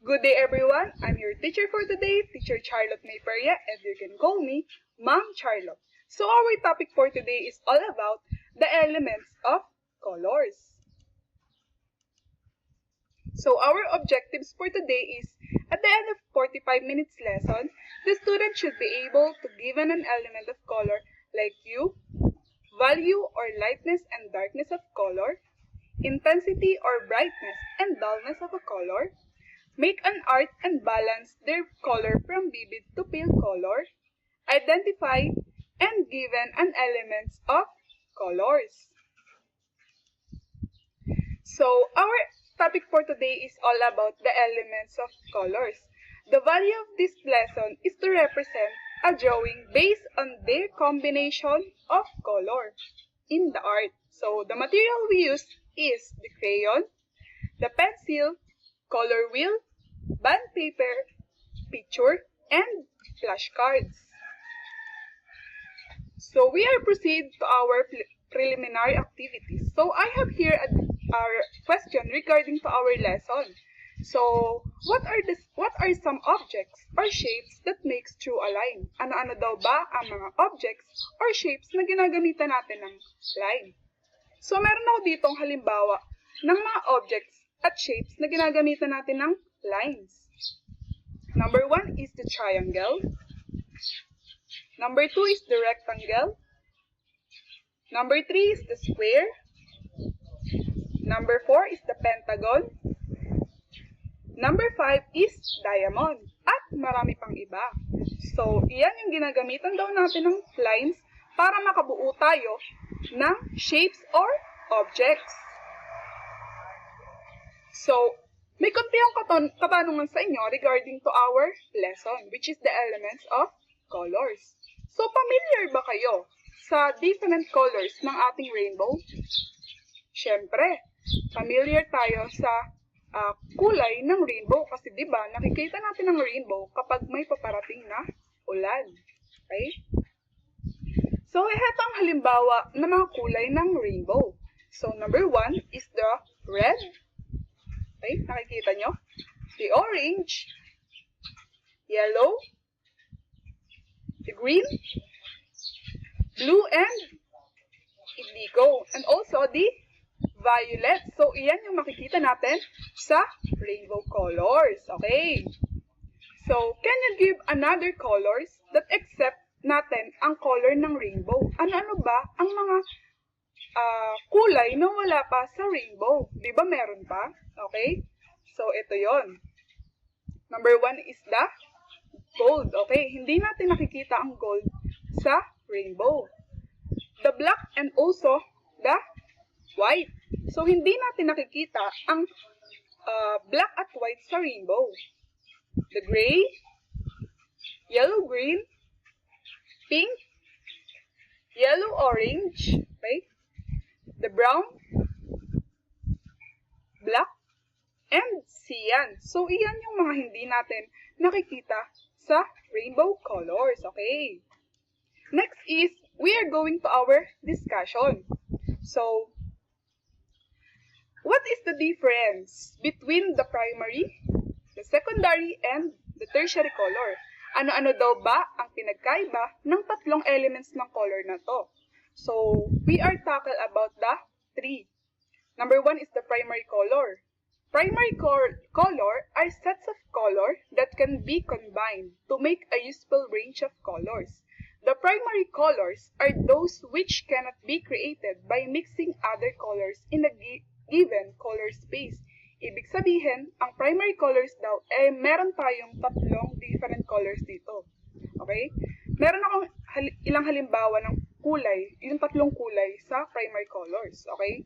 Good day everyone, I'm your teacher for today, Teacher Charlotte Mayperia, and you can call me Ma'am Charlotte. So our topic for today is all about the elements of colors. So our objectives for today is, at the end of 45 minutes lesson, the student should be able to give an element of color like hue, value or lightness and darkness of color, intensity or brightness and dullness of a color, make an art and balance their color from vivid to pale color, identify and given an elements of colors. So our topic for today is all about the elements of colors. The value of this lesson is to represent a drawing based on their combination of color in the art. So the material we use is the crayon, the pencil, color wheel, band paper, picture, and flashcards. So we are proceed to our preliminary activities. So I have here our question regarding to our lesson. So what are some objects or shapes that makes true a line? Ano-ano daw ba ang mga objects or shapes na ginagamitan natin ng line? So meron ako ditong halimbawa ng mga objects at shapes na ginagamitan natin ng lines. Number 1 is the triangle. Number 2 is the rectangle. Number 3 is the square. Number 4 is the pentagon. Number 5 is diamond. At marami pang iba. So, iyan yung ginagamitan daw natin ng lines para makabuo tayo ng shapes or objects. So, may konti ang katanungan sa inyo regarding to our lesson, which is the elements of colors. So, familiar ba kayo sa different colors ng ating rainbow? Siyempre, familiar tayo sa kulay ng rainbow kasi 'di ba nakikita natin ang rainbow kapag may paparating na ulan. Okay? So, ito ang halimbawa ng mga kulay ng rainbow. So, number 1 is the red. Okay, nakikita nyo? The orange, yellow, the green, blue, and indigo. And also the violet. So, iyan yung makikita natin sa rainbow colors. Okay? So, can you give another colors that accept natin ang color ng rainbow? Ano-ano ba ang mga kulay na wala pa sa rainbow? Di ba meron pa? Okay? So, ito yon. Number 1 is the gold. Okay? Hindi natin nakikita ang gold sa rainbow. The black and also the white. So, hindi natin nakikita ang black at white sa rainbow. The gray, yellow-green, pink, yellow-orange, okay? The brown, black, and cyan. So, iyan yung mga hindi natin nakikita sa rainbow colors, okay? Next is, we are going to our discussion. So, what is the difference between the primary, the secondary, and the tertiary color? Ano-ano daw ba ang pinagkaiba ng tatlong elements ng color na to? So, we are tackle about the three. Number 1 is the primary color. Primary color are sets of color that can be combined to make a useful range of colors. The primary colors are those which cannot be created by mixing other colors in a given color space. Ibig sabihin, ang primary colors daw, meron tayong tatlong different colors dito. Okay? Meron akong ilang halimbawa ng kulay, yung tatlong kulay sa primary colors. Okay?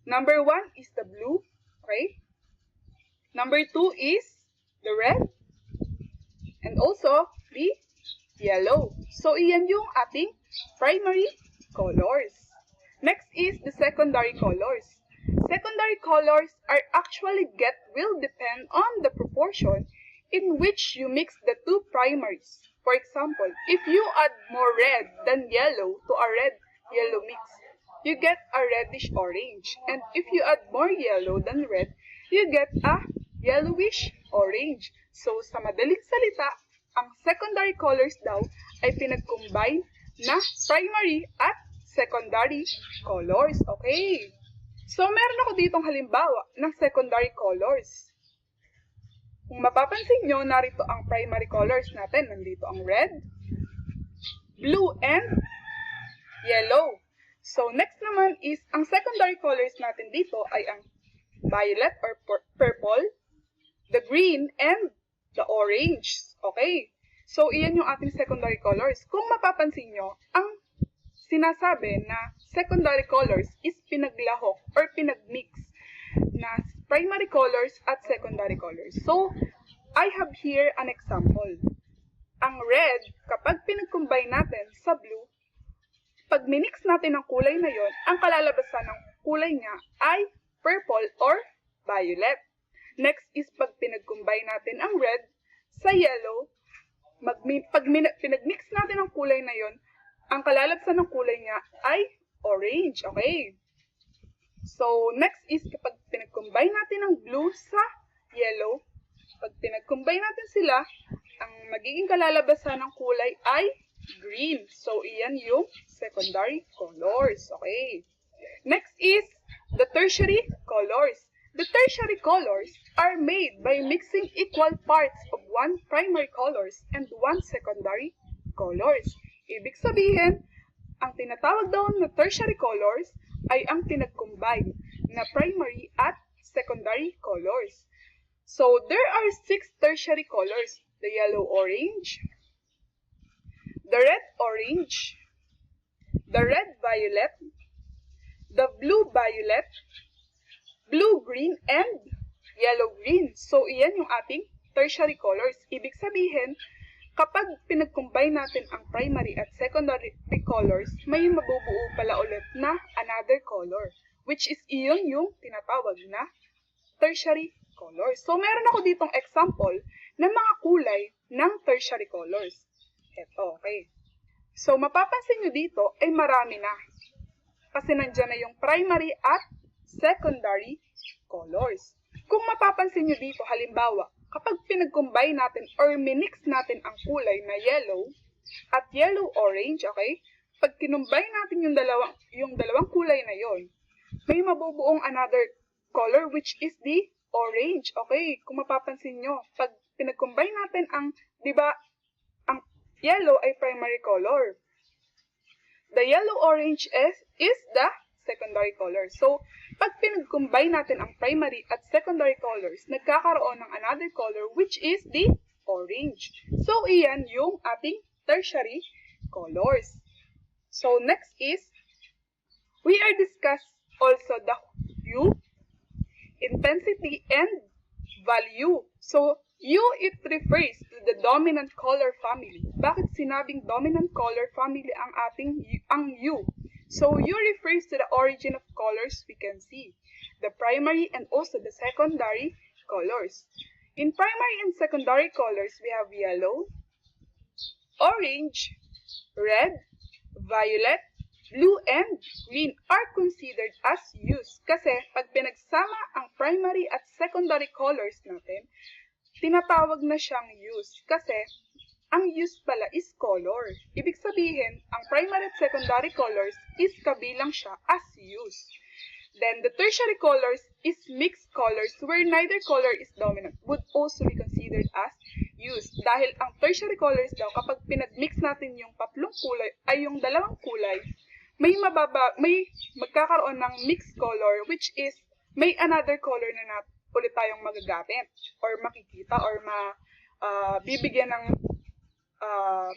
Number 1 is the blue. Okay? Number 2 is the red. And also, the yellow. So, iyan yung ating primary colors. Next is the secondary colors. Secondary colors are actually will depend on the proportion in which you mix the two primaries. For example, if you add more red than yellow to a red-yellow mix, you get a reddish-orange. And if you add more yellow than red, you get a yellowish orange. So, sa madaling salita, ang secondary colors daw ay pinag-combine na primary at secondary colors. Okay. So, meron ako ditong halimbawa ng secondary colors. Kung mapapansin nyo, narito ang primary colors natin. Nandito ang red, blue, and yellow. So, next naman is, ang secondary colors natin dito ay ang violet or purple, the green, and the orange. Okay. So, iyan yung ating secondary colors. Kung mapapansin nyo, ang sinasabi na secondary colors is pinaglahok or pinagmix na primary colors at secondary colors. So, I have here an example. Ang red, kapag pinag-combine natin sa blue, pag minix natin ang kulay na yon, ang kalalabasan ng kulay niya ay purple or violet. Next is pag pinag-combine natin ang red sa yellow, pag pinag-mix natin ang kulay na yon, ang kalalabsan ng kulay niya ay orange. Okay. So, next is kapag pinag-combine natin ang blue sa yellow, pag pinag-combine natin sila, ang magiging kalalabasan ng kulay ay green. So, iyan yung secondary colors. Okay. Next is the tertiary colors. The tertiary colors are made by mixing equal parts of one primary colors and one secondary colors. Ibig sabihin, ang tinatawag daw na tertiary colors ay ang pinag-combine na primary at secondary colors. So, there are 6 tertiary colors. The yellow-orange, the red-orange, the red-violet, the blue-violet, blue-green, and yellow-green. So, iyan yung ating tertiary colors. Ibig sabihin, kapag pinag-combine natin ang primary at secondary colors, may mabubuo pala ulit na another color, which is iyon yung tinatawag na tertiary colors. So, meron ako ditong example ng mga kulay ng tertiary colors. Ito, okay. So, mapapansin nyo dito ay marami na. Kasi nandyan na yung primary at secondary colors. Kung mapapansin nyo dito, halimbawa, kapag pinag-combine natin or minix natin ang kulay na yellow at yellow-orange, okay? Pag kinumbine natin yung dalawang kulay na yon, may mabubuong another color which is the orange, okay? Kung mapapansin nyo, pag pinag-combine natin ang, di ba, ang yellow ay primary color. The yellow-orange is the secondary color. So, pag pinag-combine natin ang primary at secondary colors, nagkakaroon ng another color which is the orange. So, iyan yung ating tertiary colors. So, next is, we are discuss also the hue, intensity, and value. So, hue, it refers to the dominant color family. Bakit sinabing dominant color family ang hue? So, hue refers to the origin of colors we can see, the primary and also the secondary colors. In primary and secondary colors, we have yellow, orange, red, violet, blue, and green are considered as hues. Kasi, pag pinagsama ang primary at secondary colors natin, tinatawag na siyang hues. Kasi, ang hues pala is color. Ibig sabihin, ang primary at secondary colors is kabilang siya as hues. Then, the tertiary colors is mixed colors where neither color is dominant would also be considered as hues. Dahil ang tertiary colors daw, kapag pinag-mix natin yung tatlong kulay, ay yung dalawang kulay, may magkakaroon ng mixed color which is may another color na ulit tayong magagamit or makikita or bibigyan ng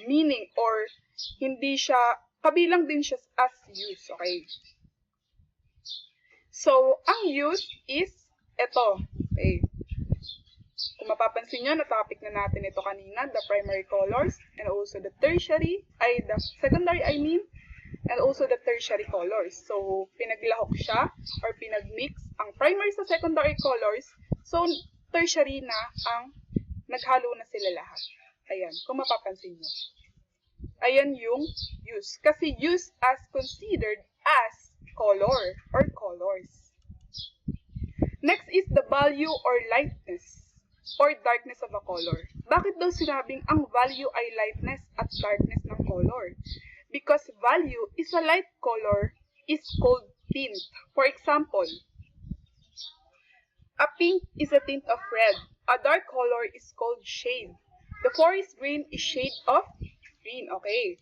meaning or hindi siya, kabilang din siya as hues, okay? So, ang hues is ito, okay? Kung mapapansin nyo, na-topic na natin ito kanina, the primary colors and also the secondary, and also the tertiary colors. So, pinaglahok siya or pinagmix ang primary sa secondary colors, so tertiary na ang naghalo na sila lahat. Ayan, kung mapapansin nyo. Ayan yung hues. Kasi hues as considered as color or colors. Next is the value or lightness. or darkness of a color. Bakit daw sinabing ang value ay lightness at darkness ng color? Because value is a light color is called tint. For example, a pink is a tint of red. A dark color is called shade. The forest green is shade of green. Okay.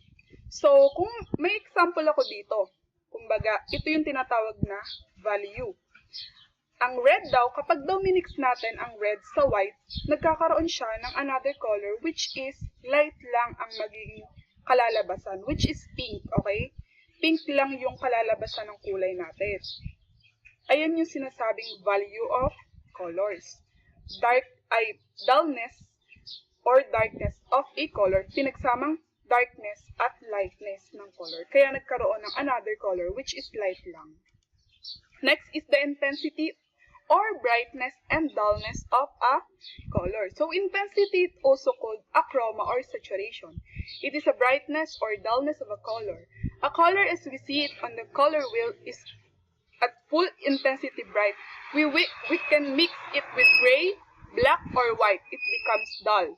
So, kung may example ako dito, kumbaga, ito yung tinatawag na value. Ang red daw, kapag daw minix natin ang red sa white, nagkakaroon siya ng another color which is light lang ang magiging kalalabasan, which is pink, okay? Pink lang yung kalalabasan ng kulay natin. Ayan yung sinasabing value of colors. Dark ay dullness or darkness of a color, pinagsamang darkness at lightness ng color. Kaya nagkaroon ng another color which is light lang. Next is the intensity or brightness and dullness of a color. So intensity is also called a chroma or saturation. It is a brightness or dullness of a color. A color as we see it on the color wheel is at full intensity bright. We can mix it with gray, black, or white. It becomes dull.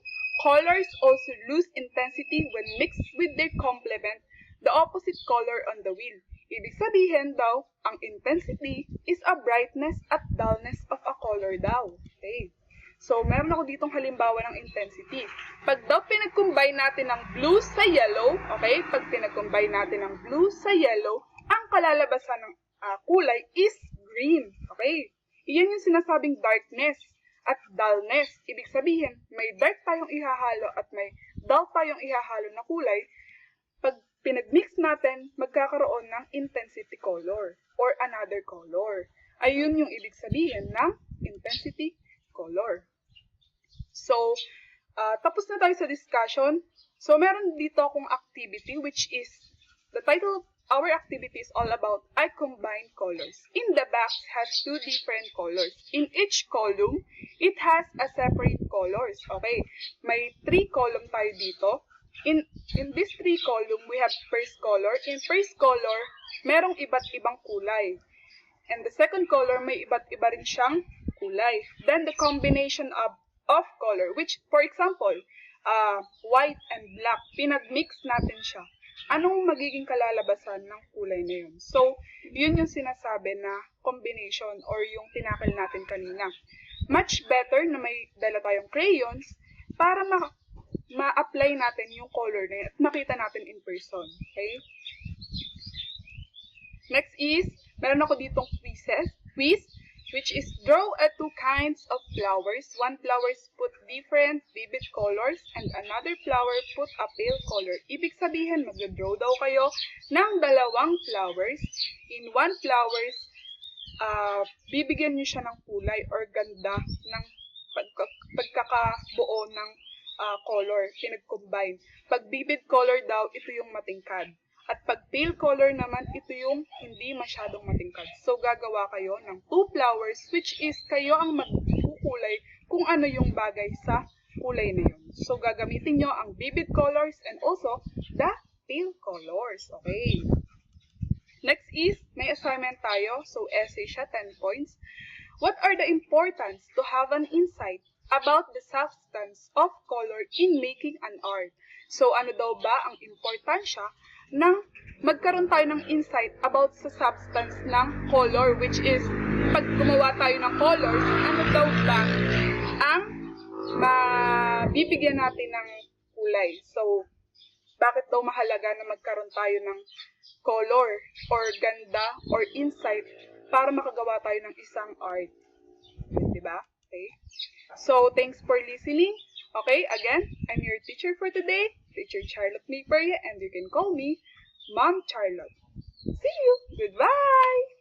Colors also lose intensity when mixed with their complement, the opposite color on the wheel. Ibig sabihin daw, ang intensity is a brightness at dullness of a color daw. Okay. So, meron ako ditong halimbawa ng intensity. Pag daw pinag-combine natin ng blue sa yellow, okay? Pag pinag-combine natin ng blue sa yellow, ang kalalabasan ng kulay is green. Okay. Iyan yung sinasabing darkness at dullness. Ibig sabihin, may dark tayong ihahalo at may dull tayong ihahalo na kulay. Pag pinag-mix natin, magkakaroon ng intensity color or another color. Ayun yung ibig sabihin ng intensity color. So, tapos na tayo sa discussion. So, meron dito akong activity which is, the title of our activity is all about I combine colors. In the box has two different colors. In each column, it has a separate colors. Okay, may 3 column tayo dito. In this 3 column, we have first color. In first color, merong iba't ibang kulay. And the second color, may iba't iba rin siyang kulay. Then the combination of color, which for example, white and black, pinag-mix natin siya. Anong magiging kalalabasan ng kulay na yun? So, yun yung sinasabi na combination or yung tinakil natin kanina. Much better na may dala tayong crayons para ma-apply natin yung color na yun at makita natin in person. Okay? Next is, meron ako ditong quiz, which is draw 2 kinds of flowers. One flowers put different vivid colors and another flower put a pale color. Ibig sabihin, mag-draw daw kayo ng 2 flowers. In one flowers, bibigyan nyo siya ng kulay or ganda ng pagkakabuo ng color, pinag-combine. Pag vivid color daw, ito yung matingkad. At pag pale color naman, ito yung hindi masyadong matingkad. So, gagawa kayo ng 2 flowers, which is kayo ang magkukulay kung ano yung bagay sa kulay na yun. So, gagamitin nyo ang vivid colors and also the pale colors. Okay. Next is, may assignment tayo. So, essay siya, 10 points. What are the importance to have an insight about the substance of color in making an art? So, ano daw ba ang importansya ng magkaroon tayo ng insight about sa substance ng color, which is, pag gumawa tayo ng colors, ano daw ba ang mabibigyan natin ng kulay? So, bakit daw mahalaga na magkaroon tayo ng color or ganda or insight para makagawa tayo ng isang art? Diba? Okay? So, thanks for listening. Okay, again, I'm your teacher for today, Teacher Charlotte Mayperia, and you can call me Mom Charlotte. See you! Goodbye!